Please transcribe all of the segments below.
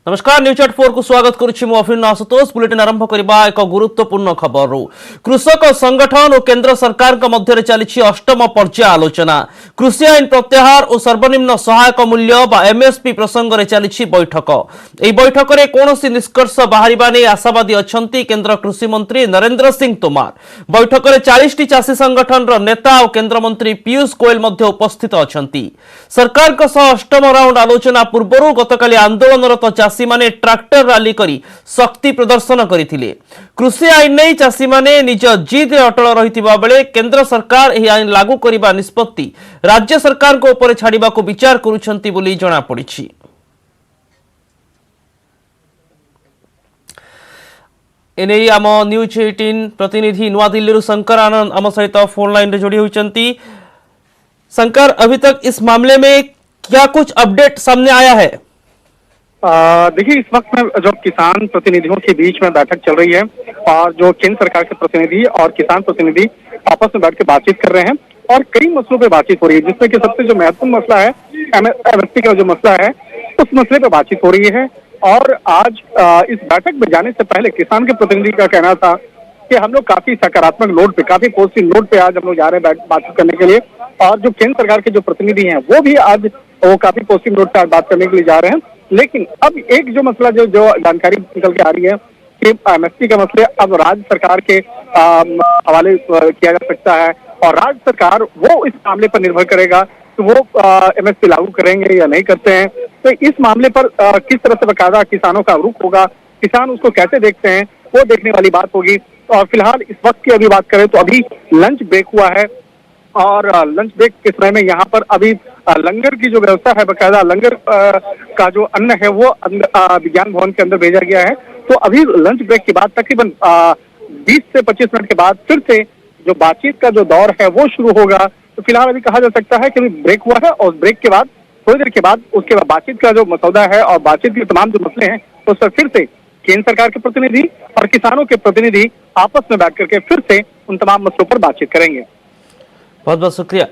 नमस्कार न्यूज 84 को स्वागत करुछि मु अफिन आशुतोष। बुलेटिन आरंभ करबा एक गुरुत्वपूर्ण खबर कृषक संगठन और केंद्र सरकार का मध्य चली अष्टम पर्याय आलोचना। कृषि आईन प्रत्याहार और सर्वनिम्न सहायक मूल्य बा एमएसपी प्रसंग में चली बैठक। यह बैठक में कौन निष्कर्ष बाहर नहीं आशावादी अच्छा केंद्र कृषि मंत्री नरेंद्र सिंह तोमर। बैठक में 40 चाषी संगठन नेता और केंद्र मंत्री पीयूष गोयल उपस्थित अच्छा। सरकार अष्टम राउंड आलोचना पूर्व गतकाली आंदोलनरत चाषी माने ट्रैक्टर रैली करी शक्ति प्रदर्शन करथिले। कृषि आईन नहीं चाषी माने निज जिद अटल रहितिबा बेले केंद्र सरकार एही आईन लागू करिबा निष्पत्ति राज्य सरकार को ऊपर छाड़िबा को विचार करूछंती बोली जणा पड़िछि। एने आम न्यूज 18 प्रतिनिधि नुआ दिल्ली शंकर आनंद आम सहित फोन लाइन रे जोड़ी होइछंती। शंकर, अभी तक इस मामले में क्या कुछ अपडेट सामने आया है? देखिए, इस वक्त में जो किसान प्रतिनिधियों के बीच में बैठक चल रही है और जो केंद्र सरकार के प्रतिनिधि और किसान प्रतिनिधि आपस में बैठ के बातचीत कर रहे हैं और कई मसलों पे बातचीत हो रही है, जिसमें कि सबसे जो महत्वपूर्ण मसला है एमएसपी का जो मसला है उस मसले पे बातचीत हो रही है। और आज इस बैठक में जाने से पहले किसान के प्रतिनिधि का कहना था कि हम लोग काफी सकारात्मक नोट पे, काफी पॉजिटिव नोट पे आज हम लोग जा रहे हैं बातचीत करने के लिए। और जो केंद्र सरकार के जो प्रतिनिधि हैं वो भी आज वो काफी पॉजिटिव नोट पे आज बात करने के लिए जा रहे हैं। लेकिन अब एक जो मसला जो जानकारी निकल के आ रही है कि एमएसपी का मसले अब राज्य सरकार के हवाले किया जा सकता है और राज्य सरकार वो इस मामले पर निर्भर करेगा कि वो एमएसपी लागू करेंगे या नहीं करते हैं। तो इस मामले पर किस तरह से बकायदा किसानों का रुख होगा, किसान उसको कैसे देखते हैं, वो देखने वाली बात होगी। और फिलहाल इस वक्त की अभी बात करें तो अभी लंच ब्रेक हुआ है और लंच ब्रेक के समय में यहाँ पर अभी लंगर की जो व्यवस्था है, बकायदा लंगर का जो अन्न है वो विज्ञान भवन के अंदर भेजा गया है। तो अभी लंच ब्रेक के बाद तकरीबन 20 से 25 मिनट के बाद फिर से जो बातचीत का जो दौर है वो शुरू होगा। तो फिलहाल अभी कहा जा सकता है कि अभी ब्रेक हुआ है और ब्रेक के बाद थोड़ी देर के बाद उसके बाद बातचीत का जो मसौदा है और बातचीत के तमाम जो मसले हैं उस पर फिर से केंद्र सरकार के प्रतिनिधि और किसानों के प्रतिनिधि आपस में बैठ करके फिर से उन तमाम मसलों पर बातचीत करेंगे। बहुत बहुत शुक्रिया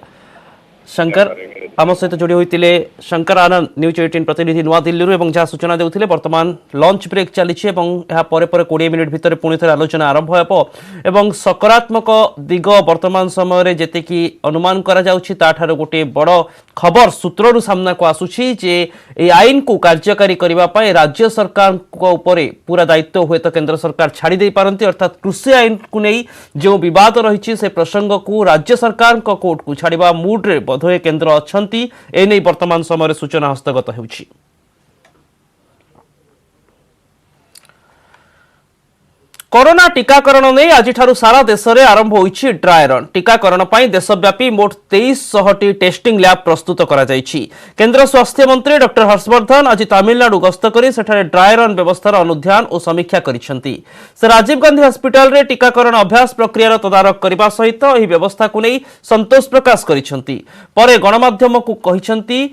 शंकर। आम सहित जोड़ी होते शंकर आनंद न्यूज 18 प्रतिनिधि नुआ दिल्ली एवं जहाँ सूचना देते बर्तमान लंच ब्रेक चली 20 मिनिट भितर पुणी थे आलोचना आरंभ हो सकारात्मक दिग वर्तमान समय जेते कि अनुमान करा गोटे बड़ खबर सूत्रु सामना को आसूची जे ए आईन को कार्यकारी करने राज्य सरकार पूरा दायित्व हुए तो केंद्र सरकार छाड़ी दे पारती। अर्थात कृषि आईन को नहीं जो विवाद रही से प्रसंग को राज्य सरकार कोर्ट को छाड़ा मुड्रे बोधे केंद्र अच्छा एने वर्तमान समय सूचना हस्तगत होउछि। कोरोना टीकाकरण नहीं आज सारा देश में आरंभ होइछि ड्राई रन। टीकाकरण पर देशव्यापी मोट 2300 टेस्टिंग लैब प्रस्तुत करा जाइछि। केंद्र स्वास्थ्य मंत्री डॉक्टर हर्षवर्धन आज तमिलनाडु गस्त कर सेठारे ड्राई रन व्यवस्थार अनुध्यान और समीक्षा करिसेंति। से राजीव गांधी हॉस्पिटल रे टीकाकरण अभ्यास प्रक्रियार तदारख करने सहित यह व्यवस्था को नहीं संतोष प्रकाश करिसेंति। परे गणमाध्यम को कहिसेंति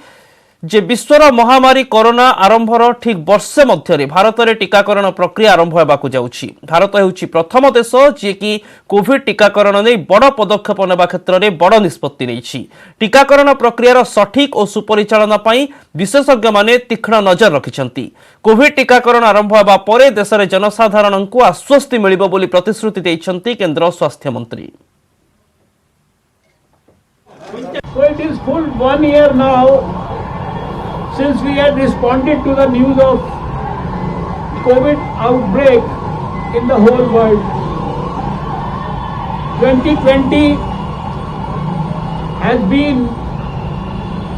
जे विश्वर महामारी कोरोना आरंभर ठीक वर्षे मध्य भारत में टीकाकरण प्रक्रिया आरंभ होगाकू जाउछि। भारत होउछि प्रथम देश जे कि कोविड टीकाकरण नहीं बड़ पदक्षेप नेबा क्षेत्र में बड़ निष्पत्ति नैछि। टीकाकरण प्रक्रियार सठिक और सुपरिचालना पई विशेषज्ञ माने तीक्ष्ण नजर रखिछंती। कोविड टीकाकरण आरंभ होबा परे देश में जनसाधारण को आश्वस्ति मिलिबो बोली प्रतिश्रुति दैछंती केंद्र स्वास्थ्य मंत्री। So it is full 1 year now since we had responded to the news of COVID outbreak in the whole world. 2020 has been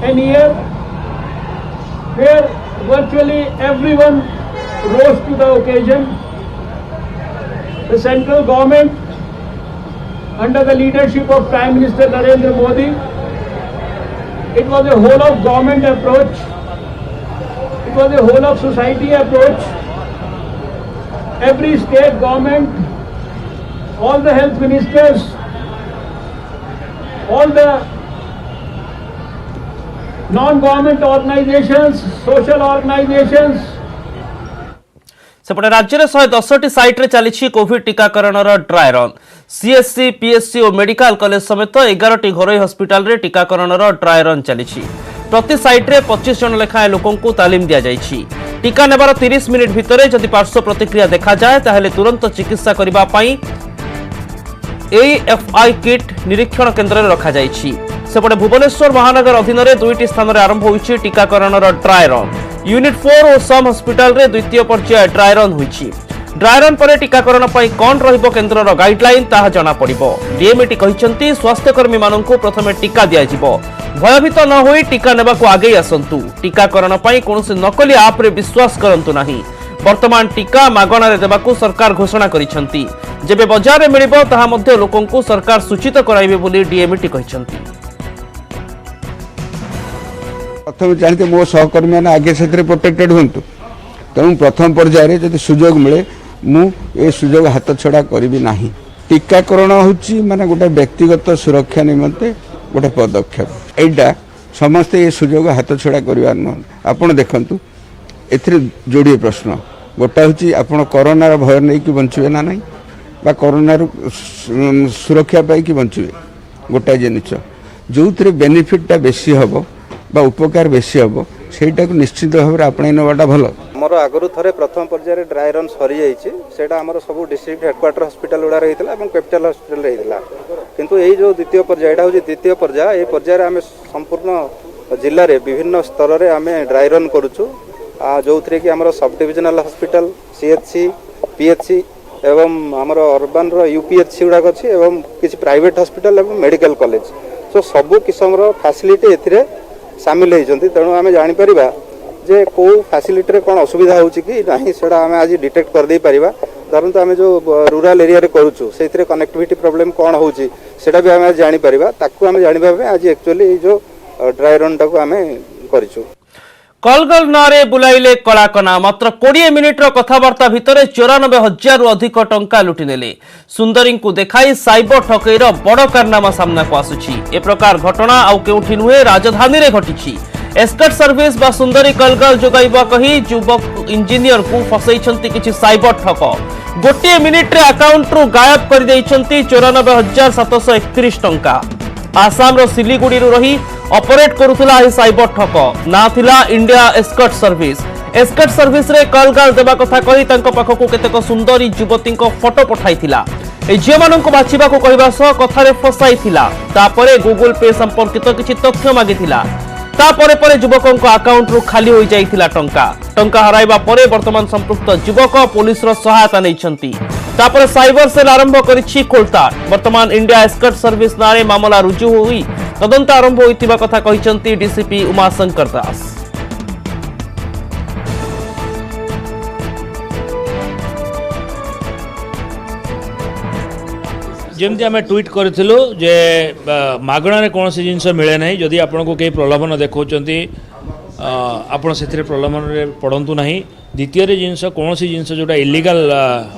an year where virtually everyone rose to the occasion. The central government, under the leadership of Prime Minister Narendra Modi, it was a whole of government approach. It was a whole of society approach. Every state government, all the health ministers, all the non-government organizations, social organizations, सेपटे राज्य में 110 site रे चली Covid टीकाकरण dry run. CSC, PSC और medical college समेत 11 घरोई hospital रे टीकाकरण ड्राई रन चली। प्रति साइट रे 25 जन लेखाएं लोकों को तालीम दिया जाइछि। टीका नेबार 30 मिनिट भितर जदि पार्श्व प्रतिक्रिया देखा जाए ताहले तुरंत चिकित्सा करबा पई AFI किट निरीक्षण केन्द्र में रखा जाइछि। सेपटे भुवनेश्वर महानगर अधीन में 2टी स्थान में आरंभ होइछि टीकाकरण ड्राई रन। यूनिट 4 और सम हॉस्पिटल रे द्वितीय पर्याय ड्राई रन होइछि। ड्राई रन पर टीकाकरण पई कोन रहिबो केन्द्रर गाइडलाइन ताहा जणा पड़िबो। डीएमईटी कहिसंती स्वास्थ्यकर्मी माननकु प्रथमे टीका दिया जिवो। भयभीत न होई टीका नेबाकु आगे आसंतु। टीकाकरण पई कोनोसी नकली ऐप रे विश्वास करंतु नाही। वर्तमान टीका मागणा रे देबाकु सरकार घोषणा करिसंती। जेबे बाजार रे मिलिबो ताहा मध्ये लोकंकु सरकार सूचित कराइबे बोली डीएमईटी कहिसंती। प्रथम जानते मो सहकर्मी मैंने आगे से प्रोटेक्टेड हूँ तेणु प्रथम पर्यायर जब सुजोग मिले मुझे सुजोग हाथ छड़ा करी ना। टीकाकरण हूँ माने गोटे व्यक्तिगत सुरक्षा निमंते गोटे पदक्षेप एटा समस्ते ये सुजोग हाथ छड़ा करवा नुह। आपड़ देखु ए जोड़े प्रश्न गोटा हूँ आपड़ कोरोनार भय नहीं कि बचे ना ना बा कोरोनार सुरक्षा पाई कि बचे गोटाए जिनिस जो बेनिफिटा बेसी हम बा उपकार बेसी हम सेटा निश्चित भाव में आपणे नवाटा भल। मोर आगु थे प्रथम पर्यायर ड्राई रन सरी जाइए आमर सब डिस्ट्रिक्ट हेडक्वार्टर हॉस्पिटल गुड़ा रही है कैपिटल हॉस्पिटल रही है किंतु यही जो द्वितीय पर्याय हूँ द्वितीय पर्याय ये पर्यायर आम संपूर्ण जिले में विभिन्न स्तर में आम ड्राई रन करुचु जो थे कि आमर sub divisional hospital CHC PHC एवं आमर अर्बान UPHC गुड़ाक अच्छी एवं किसी प्राइवेट हॉस्पिटल एवं मेडिकल कॉलेज सो सबु किस्म फैसिलिटी ए सामिल होती तेणु आम जापर जे कौ फैसिलिटी कौन असुविधा हो ना आम आज डिटेक्ट करदे पारिबा। धरतु आम जो रूरल एरिया रे करूछु से कनेक्टिविटी प्रॉब्लम कौन होची सेटा भी आम जानी ताकू आम जानिबा आज एक्चुअली जो ड्राई रन टाकू आम करिछु। कलगल नारे बुलाइले कलाकना मात्र 20 मिनिट्र कथबार्ता भितर 94,000 रु अधिक टंका लुटि नेले। सुंदरी को देखाई साइबर ठकईर बड़ कारनामा सामना को आसुछि। ए प्रकार घटना आउ केउठी नुहे राजधानी रे घटिछि। एस्कॉर्ट सर्विस बा सुंदरी कलगल जोगाइबा कही युवक इंजीनियर को फसैछंती किछि साइबर ठक। 1 मिनिट रे अकाउंट रु गायब कर दैछंती 94,731 टंका। आसाम रो सिलीगुड़ी रु रही ऑपरेट करुथिला ए साइबर ठक ना थिला India escort service. Escort service रे कलगाल देबा कथा कही तांको पाखकु केतेक सुंदरी युवतींक फोटो पठाइथिला। ए झियमानंको बाछिबा को कहबा सह कथारे फसाइथिला। तापरे गूगल पे संपर्कित किछि तथ्य मागिथिला। तापरे परे युवकंको अकाउंट रु खाली होई जाइथिला टंका हराइबा परे वर्तमान संपृक्त युवक पुलिस रो सहायता नैछंती। तापरे साइबर सेल आरंभ करिछि खोलताड़। वर्तमान इंडिया एस्कॉर्ट सर्विस नारे मामला रुजु होई तदंत आरंभ होइतिबा कथा कहिसंती डीसीपी उमाशंकर दास। जमती आम ट्वीट करूँ जे मागणारे कौन सी जिनस मिले ना जदि आपन को कई प्रलोभन देखा आपड़ से प्रलोभन पड़तु ना। द्वितीय जिनस कौन सी जिनस जोटा इलीगल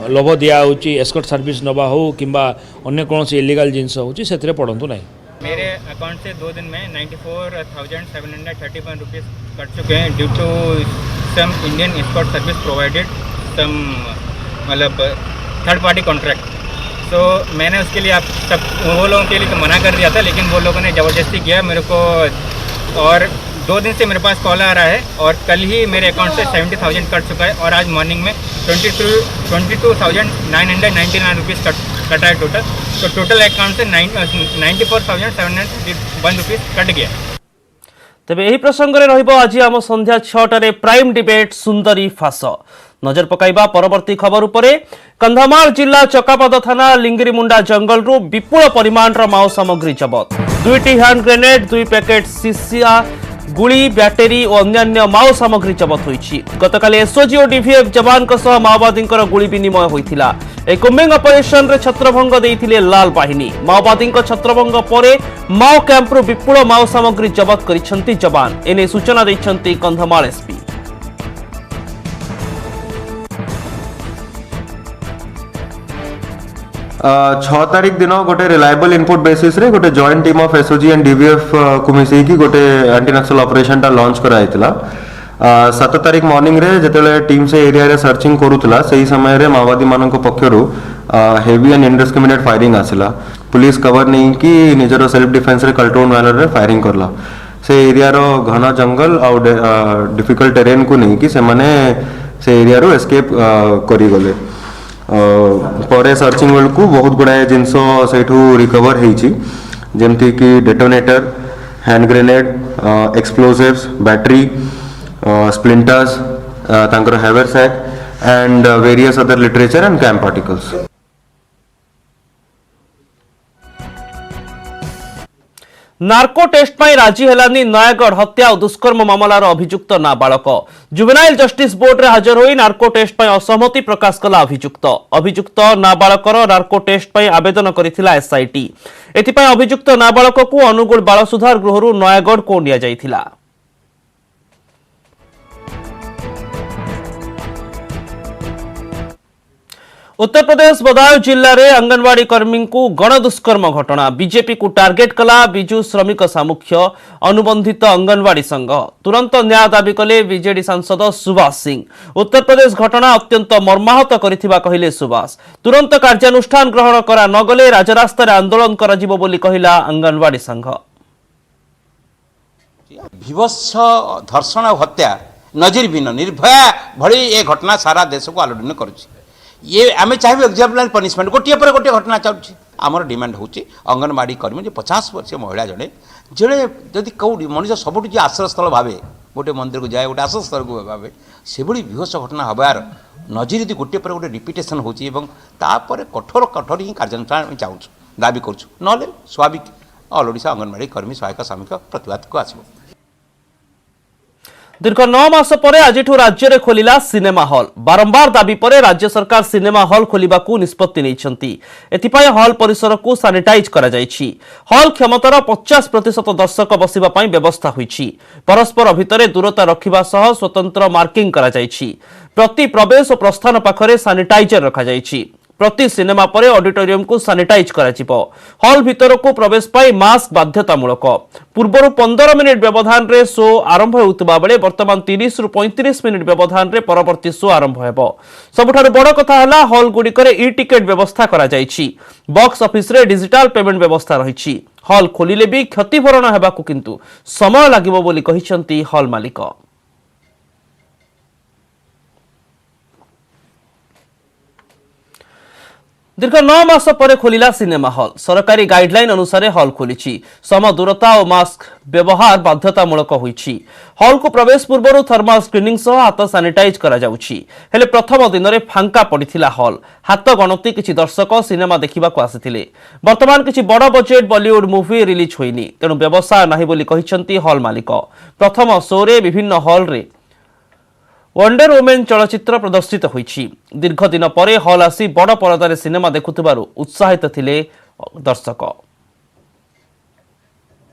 लोभ दिखाई एस्कॉर्ट सर्विस नवा हो कि अन्य कौन सी इलीगल जिनस हो पड़तु ना। मेरे अकाउंट से 2 दिन में 94,731 रुपीज़ कट चुके हैं due to some Indian escort service provided some मतलब थर्ड पार्टी कॉन्ट्रैक्ट। तो मैंने उसके लिए आप सब वो लोगों के लिए तो मना कर दिया था, लेकिन वो लोगों ने ज़बरदस्ती किया मेरे को। और 2 दिन से मेरे पास कॉल आ रहा है और कल ही मेरे अकाउंट से 70,000 कट चुका है और आज मॉर्निंग में 22,999 रुपीज़ कटा है टोटल। तो टोटल अकाउंट से 94,701 रुपीज़ कट गया। तेबे एही प्रसंग रे रहिबो आज आम संध्या 6टारे प्राइम डिबेट सुंदरी फास। नजर पकाइबा परवर्ती खबर उपरे। कंधमाल जिला चकापद थाना लिंगिरीमुंडा जंगल रु विपुल परिमाण माओ सामग्री जबत। 2टी हैंड ग्रेनेड 2 पैकेट सीसा गुड़ी बैटेरी और अन्य माओ सामग्री जबत होइछि। गतकाली एसओजी और डीवीएफ जवान माओवादी गुली विनिमय होइथिला। ए कुम्बिंग ऑपरेशन रे छत्रभंग देइथिले लाल बाहिनी। माओवादी छत्रभंग परे माओ कैंप रु विपुल माओ सामग्री जबत करिसंती जवान। एने सूचना दैछंती कंधमाल एसपी। 6 तारिख दिन गोटे रिलायबल इनपुट बेसिस रे गोटे joint team of SOG and DVF को मिसई की गोटे एंटी नक्सल ऑपरेशन टा लॉन्च कराइतिला। 7 तारिख मॉर्निंग रे जेतेले टीम से एरिया रे सर्चिंग करूतला सही समय रे माओवादी मानक पक्षरु हेवी एंड इनडिस्क्रिमिनेट फायरिंग आसिला। पुलिस कवर नहीं कि निजर सेल्फ डिफेंस रे कंट्रोल मैनर रे फायरिंग करला। से एरिया रो घन जंगल आउ डिफिकल्ट टेरेन को नहीं कि से माने से एरिया रो एस्केप करी गले परे सर्चिंग बेल को बहुत गुड़ाए जिनस सेठू रिकवर होईची जेमती कि detonator hand grenade explosives battery splinters तांकर haversack and various other literature and camp articles. Narco test पर राजी हेलानी नयागढ़ हत्या और दुष्कर्म मामलार अभियुक्त नाबालक जुवेनाइल जस्टिस बोर्ड रे हाजर होई नार्को टेस्ट पर असहमति प्रकाश कला अभियुक्त नाबालकर नार्को टेस्ट पर आवेदन करथिला एसआईटी एथिपय अभियुक्त नाबालक को अनुगुल बाल सुधार गृहरु नयागढ़ को निया जायथिला। उत्तर प्रदेश बदायूं जिले में अंगनवाड़ी कर्मी को गणदुष्कर्म घटना बीजेपी को टार्गेट कला विजु श्रमिक सामुख्य अनुबंधित अंगनवाड़ी संघ तुरंत न्याय दाबी कले बीजेडी सांसद सुभाष सिंह। उत्तर प्रदेश घटना अत्यंत मर्माहत करिथिबा कहिले सुभाष तुरंत कार्यानुष्ठान ग्रहण करा नगले राजरास्तार आंदोलन कराजिबो बोली कहिला अंगनवाड़ी संघ। विभत्स धर्षण और हत्या नजीरविहीन निर्भया भली ए घटना सारा देश को आलोड़न करुच्ची ये आम चाहिए एक्जाम्पल पनिशमेंट गोटे पर गोटे घटना चलुच्छी आमर डिमांड होची अंगनवाड़ी कर्मी जो 50 वर्षीय महिला जड़े जड़े जदि कौ मनुष्य सबुठ जो आश्रयस्थल भावे गोटे मंदिर को जाए गोटे आश्रयस्थल को भावे से विभत्स घटना हबार नजर यदि गोटे पर गोटे रिपिटेसन होची कठोर कठोर ही कार्यानुष्ठान चाहूँ दाबी करूँ ना स्वाभाविक ऑल ओडिशा अंगनवाड़ी कर्मी सहायक सामूहिक प्रतिवाद को आसो। दीर्घ 9 मास पर आज राज्य में खोलिला सिनेमा हॉल बारंबार दाबी पर राज्य सरकार सिनेमा हॉल खोलिबा को निष्पत्ति नैछंती एथिपाई हॉल परिसर को सैनिटाइज करा जायछि हॉल क्षमतार 50% दर्शक बसिबा पई व्यवस्था होईछि परस्पर भितरे दूरता रखिबा सह स्वतंत्र मार्किंग करा जायछि प्रति प्रवेश और प्रस्थान पाखरे सैनिटाइजर रखा जायछि प्रति सिनेमा पर ऑडिटोरियम को सैनिटाइज करा हॉल भीतर को प्रवेश पाई मास्क बाध्यतामूलक पूर्व 15 मिनिट व्यवधान रे शो आरंभ होउतबा बेले वर्तमान 30 रु 35 मिनिट व्यवधान रे परवर्ती शो आरंभ हेबो। सबुठारु बड़ कथा हला हॉल गुडिकरे ई टिकेट व्यवस्था करा जायछि बॉक्स ऑफिस रे डिजिटल पेमेंट व्यवस्था रहिछि हॉल खोलिले भी क्षतिभरण हेबाकु किंतु समय लागिबो बोली कहिसंती हॉल मालिक। दीर्घ 9 मास पर खोलिला सिनेमा हॉल सरकारी गाइडलाइन अनुसार हॉल खोली सम दूरता और मास्क व्यवहार बाध्यतामूलक होईछि हॉल को प्रवेश पूर्व थर्माल स्क्रीनिंग सह हाथ सैनिटाइज करा जाउछि हेले प्रथम दिन में फांका पड़िथिला हॉल हाथ गणति किछि दर्शक सिनेमा देखिबा को आसिथिले वर्तमान किछि बड़ बजेट बॉलीवुड मूवी रिलीज होइनी तेणु व्यवसाय नाही बोली कहिसंती हॉल मालिक प्रथम शो रे विभिन्न हॉल रे वंडर वुमेन चलचित्र प्रदर्शित होईछि दीर्घ दिन पर हॉल आसी बड़ परदारे सिनेमा देखुथिबारु उत्साहित थिले दर्शक।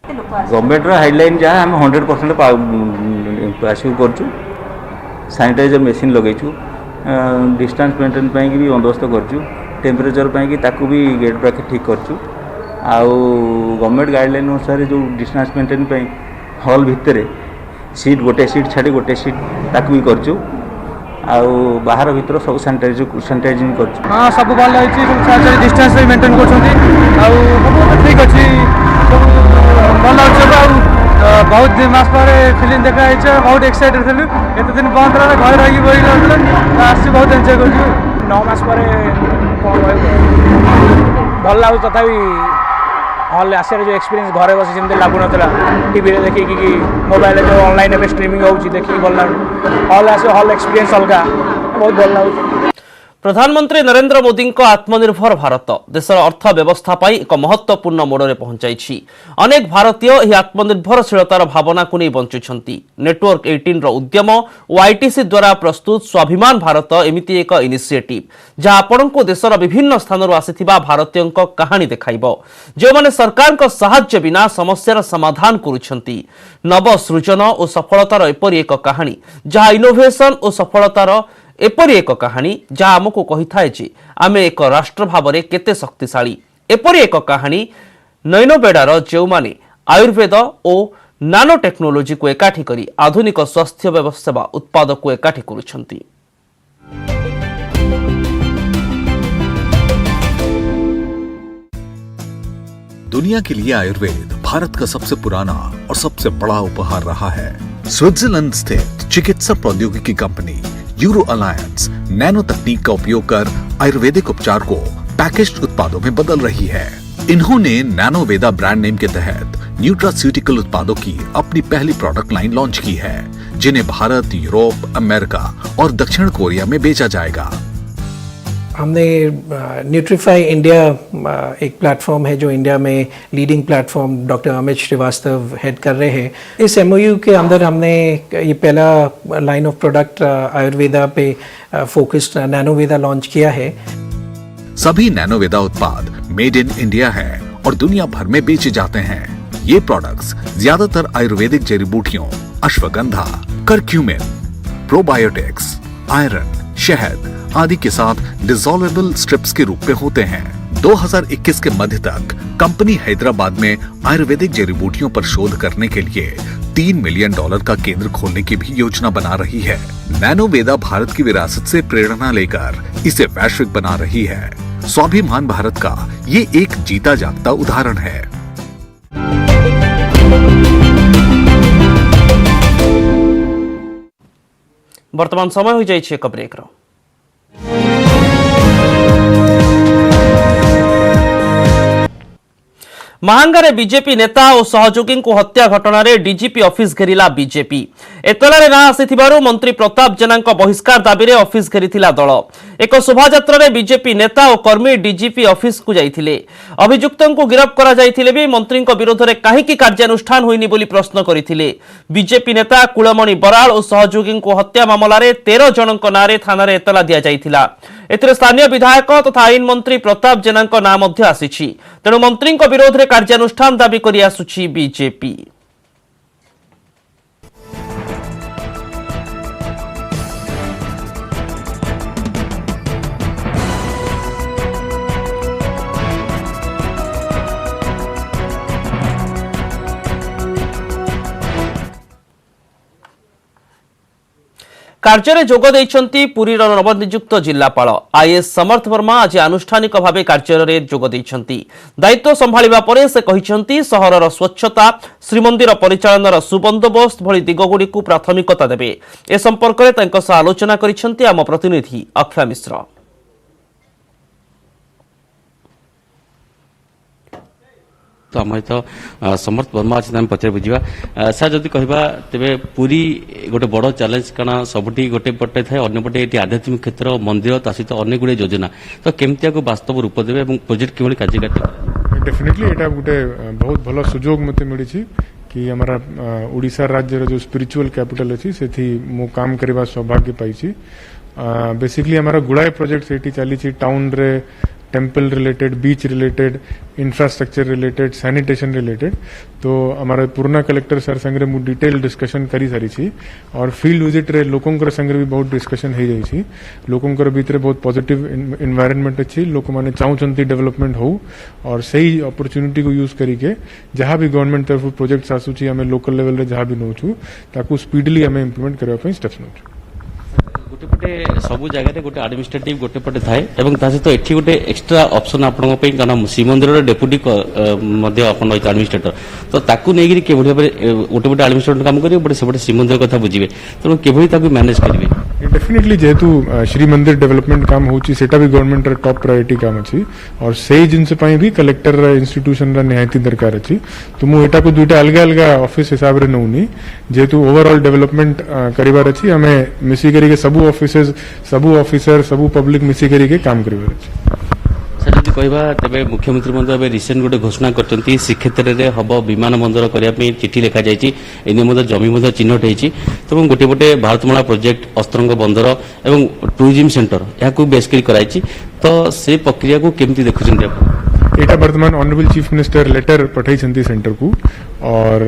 गवर्नमेंट हाइडलाइन जहाँ आम 100% आसिव करूँ सैनिटाइजर मेसीन लगेचु डिस्टेंस मेंटेन भी बंदोबस्त करूँ टेम्परेचर ताकू भी गेट पाखे ठीक करूँ आउ गवर्नमेंट गाइडलाइन अनुसार जो डिस्टेंस मेंटेन हॉल भितर सीट गोटे सीट छाड़ी गोटे सीट ताकू भी करूँ आउ बाहर भीतर सब सैनिटाइजिंग कर हाँ सब भल होती डिस्टेंस मेंटेन कर ठीक अच्छी भल बहुत मास पर फिल्म देखा बहुत एक्साइटेड थी एत दिन बंद रहा घर रही बही आस बहुत एंजॉय कर 9 मास पर भल लगे तथापि हॉल आसार जो एक्सपीरियंस घरे बस जमी लगुन टीवी देखिए कि मोबाइल जो ऑनलाइन स्ट्रीमिंग होची देखिए भल लगे हॉल आस हॉल एक्सपीरियंस अलग बहुत भल लगे। प्रधानमंत्री नरेंद्र मोदी आत्मनिर्भर भारत देशर अर्थ व्यवस्था पाई एक महत्वपूर्ण मोड़े पहुंचाई अनेक भारतीय यह आत्मनिर्भरशीलतार भावना को नहीं बंचुंट नेटवर्क 18 रो उद्यम और आईटीसी द्वारा प्रस्तुत स्वाभिमान भारत एमिति एक इनिशिएटिव जहां आपण को देशर विभिन्न स्थान आसीथिबा भारतीय कहानी देखाइबो जो माने सरकार को सहायता बिना समस्यार समाधान करुछंती नव सृजन और सफलतार एपरि एक कहानी जहां इनोवेशन और सफलतार एपरि एक कहानी जहाँ आमको कही थाए जे आमे एक राष्ट्र भाव में केते शक्तिशाली एपरि एक कहानी नैनोबेडार जो माने आयुर्वेद और नानो टेक्नोलोजी को एकाठी करी आधुनिक स्वास्थ्य सेवा उत्पाद को एकाठी करुछंती। दुनिया के लिए आयुर्वेद भारत का सबसे पुराना और सबसे बड़ा उपहार रहा है। स्विट्जरलैंड स्थित चिकित्सा प्रौद्योगिकी कंपनी यूरो अलायंस नैनो तकनीक का उपयोग कर आयुर्वेदिक उपचार को पैकेज्ड उत्पादों में बदल रही है। इन्होंने नैनोवेदा ब्रांड नेम के तहत न्यूट्रास्यूटिकल उत्पादों की अपनी पहली प्रोडक्ट लाइन लॉन्च की है, जिन्हें भारत, यूरोप, अमेरिका और दक्षिण कोरिया में बेचा जाएगा। हमने न्यूट्रीफाई इंडिया एक प्लेटफॉर्म है जो इंडिया में leading platform doctor Amit Srivastava head कर रहे हैं। इस एमओयू के अंदर हमने ये पहला लाइन ऑफ प्रोडक्ट आयुर्वेदा पे फोकस्ड नैनोवेदा लॉन्च किया है। सभी नैनोवेदा उत्पाद मेड इन इंडिया है और दुनिया भर में बेचे जाते हैं। ये प्रोडक्ट्स ज्यादातर आयुर्वेदिक जड़ी बूटियों, अश्वगंधा, करक्यूमिन, प्रोबायोटिक्स, आयरन, शहद आदि के साथ डिसॉल्वेबल स्ट्रिप्स के रूप में होते हैं। 2021 के मध्य तक कंपनी हैदराबाद में आयुर्वेदिक जड़ी बूटियों पर शोध करने के लिए $3 मिलियन का केंद्र खोलने की भी योजना बना रही है। नैनोवेदा भारत की विरासत से प्रेरणा लेकर इसे वैश्विक बना रही है। स्वाभिमान भारत का ये एक जीता जागता उदाहरण है। वर्तमान समय हो जाइए एक ब्रेक रो। महांगारे बीजेपी नेता और सहयोगी को हत्या घटना रे डीजीपी ऑफिस घेरिला बीजेपी। एतलारे ना आसीथिबारु मंत्री प्रताप जेना बहिष्कार दाबी रे ऑफिस घेरिथिला दल। एक शोभायात्रा रे बीजेपी नेता और कर्मी डीजीपी ऑफिस को जाइथिले। अभियुक्तों को गिरफ्त करा जाइथिले भी मंत्री विरोध में कहीं कार्यानुष्ठान होइनी बोली प्रश्न करथिले। बीजेपी नेता कुलमणि बराल और सहयोगी को हत्या मामला रे 13 जनक नारे थाना रे एतला दिया जाइथिला। एथिरे स्थानीय विधायक तथा आईन मंत्री प्रताप जेना नाम मध्य आसीछि। तेणु मंत्री विरोध में कार्यानुष्ठान दाबी करि आसुछि बीजेपी। कार्य जोग देइछंती पुरीर नवनियुक्त जिलापाल आईएएस समर्थ वर्मा आज आनुष्ठानिक भाव कार्य जोग देइछंती। दायित्व संभाळिबा परे से कहिछंती सहरर स्वच्छता, श्रीमंदिर परिचालनार सुबंदोबस्त भली दिगगुड़िकु प्राथमिकता देबे। ए संपर्क में तांको सह आलोचना करिछंती आम प्रतिनिधि अक्षय मिश्र। तो आम तो समर्थ वर्मा अच्छे आम पचार बुझा सर जदि कहवा तेरे पूरी गोटे बड़ चैलेंज कारण सबुठी गोटे पटे थाए अन्यपटे ये आध्यात्मिक क्षेत्र मंदिर ता सहित अनेक गुड़े योजना तो केमती को वास्तव रूप देवे और प्रोजेक्ट किभली कार्यकारी डेफिनेटली एटा गोटे बहुत भल सुजोग मते मिली कि हमारा ओडिशा राज्य जो स्पिरिचुअल कैपिटल अच्छी से मो काम करवा सौभाग्य पाई। बेसिकली हमारा गुड़ाए प्रोजेक्ट से चली टाउन रे temple related, beach related, infrastructure related, sanitation related. तो हमारा पुराना कलेक्टर सर संगे मु डिटेल डिस्कशन करी सारी छी और फील्ड विजिट रे लोकंकर संगे भी बहुत डिस्कशन हो जाई। लोकंकर भीतर बहुत पॉजिटिव एनवायरनमेंट अच्छी, लोक माने चाहूचंती डेवलपमेंट हो और सही अपॉर्चुनिटी को यूज करिके जहाँ भी गवर्नमेंट तरफ प्रोजेक्ट आसूची आम लोकल लेवल रे जहाँ भी नौचु ताकू स्पीडली आम इम्प्लीमेंट करने स्टेप्स नौचु। गोटे पटे सब जगह गोटे एडमिनिस्ट्रेटिव गोटे पटे थाए एवं ता सहित एठी गोटे एक्स्ट्रा ऑप्शन आपन पे कारण श्रीमंदिर डेप्यूटी मध्य आपन एडमिनिस्ट्रेटर तो ताकू नेगिरी के बढ़िया गोटे पटे एडमिनिस्ट्रेटर काम करिवे बटे सेपटे श्रीमंदिर कथा बुझिवे तो केभली ताकू मैनेज करिवे। डेफिनेटली जेहेतु श्रीमंदिर डेवलपमेंट काम होची सेटा भी गवर्नमेंट रे टॉप प्रायोरिटी काम अछि और सेही जिनस पई भी कलेक्टर इंस्टीट्यूशन रा निहायती दरकार अछि। तो मु एटा को दुटा अलग अलग ऑफिस हिसाब रे नउनी जेहेतु ओवरऑल डेवलपमेंट करिवार अछि हमें मिसी करी के सब ऑफिसर्स, सब ऑफिसर, सब पब्लिक मिसी करी के काम करिवार अछि। सर जब कहवा तेरे मुख्यमंत्री महोदय रिसेंट गोटे घोषणा करते श्रीक्षेत्र में हम विमान बंदर करने चिठी लिखा जाए जमी चिन्हट होती तो गोटे गोटे भारतमाला प्रोजेक्ट अस्त्रंग बंदर और टूरिज्म सेंटर यहाँ बेस कराई तो से प्रक्रिया को केमती देखुं एटा वर्तमान ऑनरेबल चीफ मिनिस्टर लेटर पठाई सेंटर को और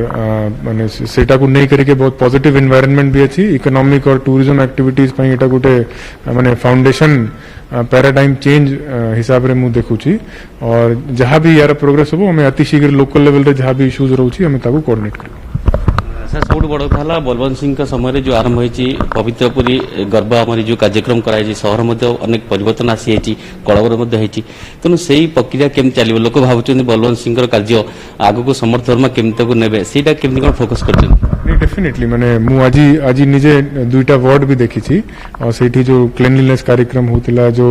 माने सेटा को नहीं करके बहुत पॉजिटिव एनवायरनमेंट भी अच्छी इकोनॉमिक और टूरिज्म एक्टिविटीज पई एटा गोटे माने फाउंडेशन पैराडाइम चेंज हिसाब रे मु देखुची और जहाँ भी यार प्रोग्रेस हो हमें अति शीघ्र लोकल लेवल रे जहाँ भी इश्यूज रहउची हमें ताको कोऑर्डिनेट करू। सर सब बड़ कथा बलवंत सिंह समय जो आरंभ होती पवित्रपुरी गर्भ आम जो कार्यक्रम कराई सहर अनेक परिवर्तन आसी कलवर तेणु से ही प्रक्रिया केमी चलो लोक भावुँ बलवंत सिंह कार्य आग को समर्थन केमती ने सीटा केमती कौन फोकस कर डेफिनेटली माने मु आज निजे दुईटा वार्ड भी देखी और सेठी जो क्लीनलीनेस कार्यक्रम होतिला जो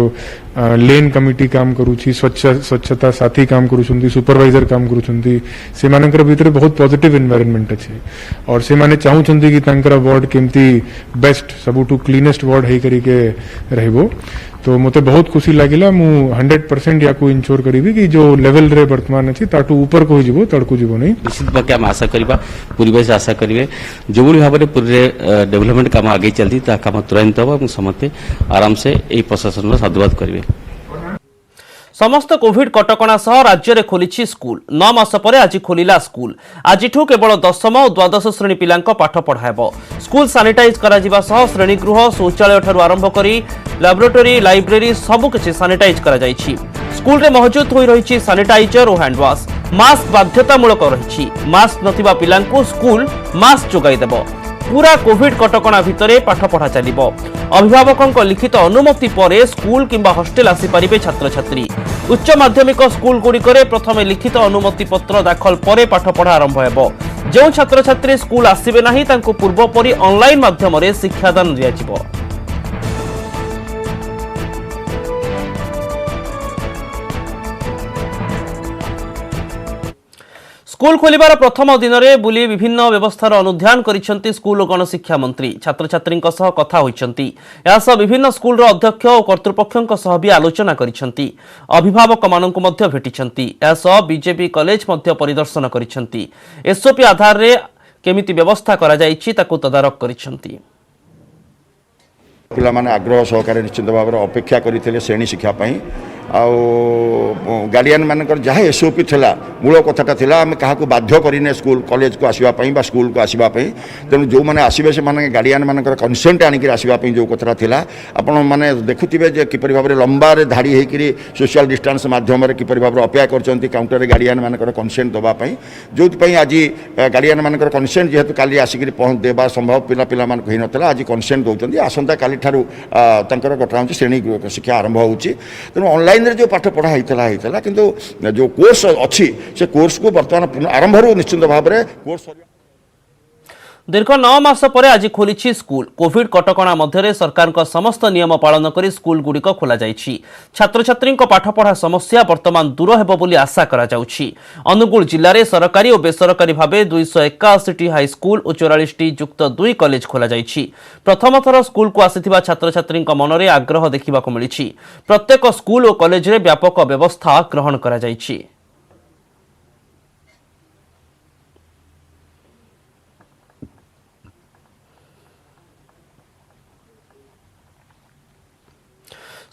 लेन कमिटी काम करूची स्वच्छता साथी काम करूछंती सुपरवाइजर काम करूछंती से मानकर भीतर बहुत पॉजिटिव एनवायरनमेंट अछि और से माने चाहूछंती कि तांकर वार्ड केमती बेस्ट सबुटू क्लीनेस्ट वार्ड हे करी के रहबो तो मते बहुत खुशी लागिला मु 100% याको इंश्योर करिवि कि जो लेवल रे वर्तमान अछि ताटू ऊपर को जीवो तड़को जीवो नहीं निश्चित भाव आम आशा करवा पूर्वज आशा करेंगे जो भाव में पूरे डेवलपमेंट काम आगे चलती काम तुरंत हम समस्ते आराम से यही प्रशासन साधुवाद करेंगे। समस्त कोविड कटकणा सह राज्य में खोली स्कूल 9 मास पर आज खोलिला स्कूल आज केवल 10म और द्वादश श्रेणी पिला पाठ पढ़ाब स्कूल सानिटाइज करा सह श्रेणीगृह शौचालय ठारू आरंभ करी लैबोरेटरी लाइब्रेरी सबकिछि सानिटाइज करा जायछि स्कूल रे मौजूद होई रही सानिटाइजर और हैंडवाश मास्क बाध्यतामूलक रही मास्क नथिबा पिलांकु स्कूल मास्क जोगाई देबो पूरा कोविड कटकणा भितरे पाठ पढ़ा चलिबो अभिभावकों लिखित अनुमति परे स्कूल किंबा हॉस्टेल आसी पारिबे छात्र छात्री उच्च माध्यमिक स्कूल गुड़िकरे प्रथमे लिखित अनुमति पत्र दाखल परे पाठ पढ़ा आरंभ हेबो जो छात्र छात्री स्कूल आसिबे नाही तांको पूर्व परि ऑनलाइन माध्यम रे शिक्षादान दियाजिबो। स्कूल खोलिबार प्रथम दिन में बुली विभिन्न व्यवस्थार अनुध्यान करिसेंती स्कूल और गणशिक्षा मंत्री छात्र छात्री कथा होइछंती यासह विभिन्न स्कूल अध्यक्ष और कर्तृपक्षों सह भी आलोचना करिसेंती अभिभावक माननकु मध्य भेटिसेंती यासह बीजेपी कॉलेज मध्य परिदर्शन करिसेंती एसओपी आधार रे केमिति व्यवस्था करा जायछि ताकु तदारक करिसेंती। पिला माने आग्रह सहकारे निश्चित भाव में अपेक्षा करते श्रेणी शिक्षा गार्डियन मानकर जहाँ एसओपी थिला मूल कथाटा थिला आम क्या बाध्य करें स्कूल कॉलेज को आसवाई स्कूल को आसवाई तेणु जो मैंने आसवे से गार्डियन मानकर कनसेंट आनिक आसवाई जो कथा थिला आपण मैंने देखुथिबे जे किपरि भाव में लंबा लंबारे धाड़ी होकर सोशल डिस्टेंस माध्यम किपरि भाव में अपेक्षा करछंती काउंटर रे गार्डियन मानकर कनसेंट दवाई जो आज गार्डियन मानकर कनसेंट जेहेतु काली आसिक पहुँच देवा संभव पिला पिला मानक होई नथला आज कनसेंट दौरान आसंता काली ठारू तांकर घटना होची श्रेणी शिक्षा आरंभ होची तेणु ऑनलाइन रे जो पाठ पढ़ा होता किंतु जो कोर्स अच्छी से कोर्स को बर्तमान आरंभ निश्चित भाव में कोर्स दीर्घ 9 मास पर आज खोली स्कूल कोविड कटकणा मध्य सरकार समस्त नियम पालन कर स्कूल गुड़िक खोल छात्र छात्री पाठपढ़ा समस्या वर्तमान दूर हेबो बोली आशा करा जाउछि। अनुगुल जिले में सरकारी और बेसरकारी भाव 281 हाईस्कूल और 44 युक्त 2 कॉलेज खोल प्रथम थर स्कूल को आसिथिबा छात्र छात्री मन में आग्रह देखा मिली प्रत्येक स्कूल और कॉलेज रे व्यापक व्यवस्था ग्रहण करा जाइछि।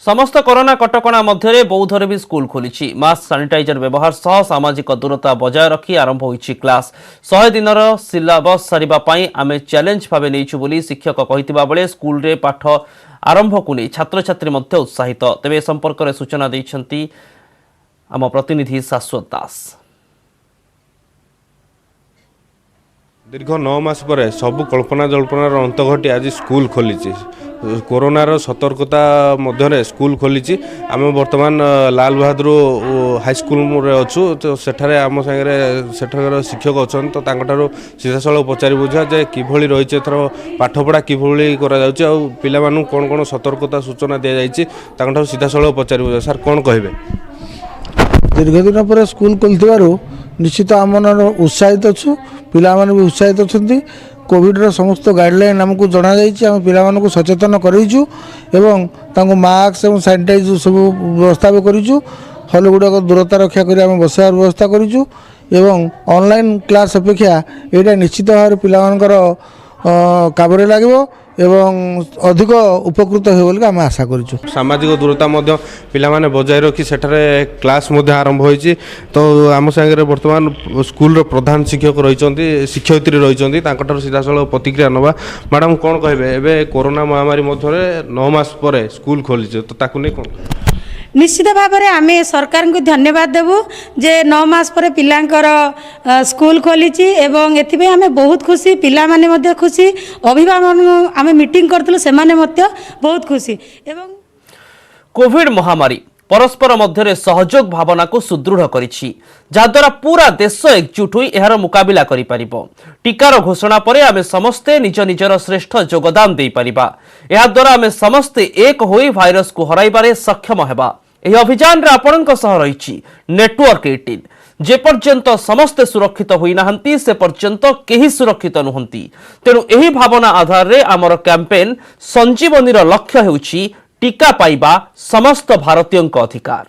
समस्त कोरोना कटकणा मध्य बौद्धरे भी स्कूल खोली मास्क सानिटाइजर व्यवहार सह सामाजिक दूरता बजाय रखी आरंभ होईछि क्लास 100 दिन सिलेबस सारिबा पई आमे चैलेंज भावे नैछु बोली शिक्षक कहितिबा बेले स्कूल रे पाठ आरंभ को नहीं छात्र छात्री मध्य उत्साहित तेबे संपर्क में सूचना दैछंती आम प्रतिनिधि शाश्वत दास। दीर्घ 9 मास पर सबु कल्पना जल्पनार अंत घटी आज स्कूल खोली कोरोनार सतर्कता मध्य स्कूल खोली आम बर्तमान लाल बहादुर हाईस्कूल अच्छु तो सेठारे आम सागे सेठार शिक्षक अच्छा तो तांकठारु सीधासल पचारि बुझा जे किभଳି रही एथर पाठपढ़ा किभଳି करा जाउछि आ पिलामानु कोन कोन सतर्कता सूचना दिया जाइछि तांकठारु सीधासल पचारि बुझा सर कोन कहबे। दीर्घ दिन पर स्कूल खोलथिबारु निश्चित आम उत्साहित अच्छु पिला माने भी उत्साहित अच्छा कोविड समस्त गाइडलाइन आमको जना जाइए आम पिला सचेतन करूँ एवं तांको मास्क और सैनिटाइज सब व्यवस्था भी करूँ हल गुड़ाक दूरता रक्षा कर बसार व्यवस्था करूँ एवं ऑनलाइन क्लास अपेक्षा यहाँ निश्चित भाव में पिलामानकर काबरे लगे एवं अधिक उपकृत हो बोल आम आशा करूँ। सामाजिक दूरता पिला माने बजाय रखी सेठारे क्लास आरंभ होइछि तो आम संगे वर्तमान स्कूल प्रधान शिक्षक रही शिक्षयित्री रही सीधासल प्रतिक्रिया नवा मैडम कौन कहे एवं कोरोना महामारी मध्य 9 मास पर स्कूल खोली तो ताकू नहीं कौन निश्चित भाव में आम सरकार को धन्यवाद देवु जे 9 मास पर पिलांकर स्कूल खोली एवं एथि आम बहुत खुशी पिला माने मध्य खुशी अभिभावक आम मीटिंग करथुलु से माने मध्य बहुत खुशी एवं कोविड महामारी परस्पर मध्य सहयोग भावना को सुदृढ़ करिछि जाद्वारा पूरा देश एकजुट होई एहार मुकाबिला करि परिबो। टीकार घोषणा परे आमे समस्ते निज निजर श्रेष्ठ योगदान देई परिबा। एहा द्वारा आमे समस्ते एक होई भाइरस को हराइबारे सक्षम हेबा। एही अभियान रे आपणक सह रहिछि नेटवर्क 18। जे पर्यंत समस्ते सुरक्षित होई नाहंती से पर्यंत केही सुरक्षित नुहंती। तेणु एही भावना आधार रे आमर कैंपेन संजीवनीर लक्ष्य हेउछि टीका पाइबा समस्त भारतीयों अधिकार।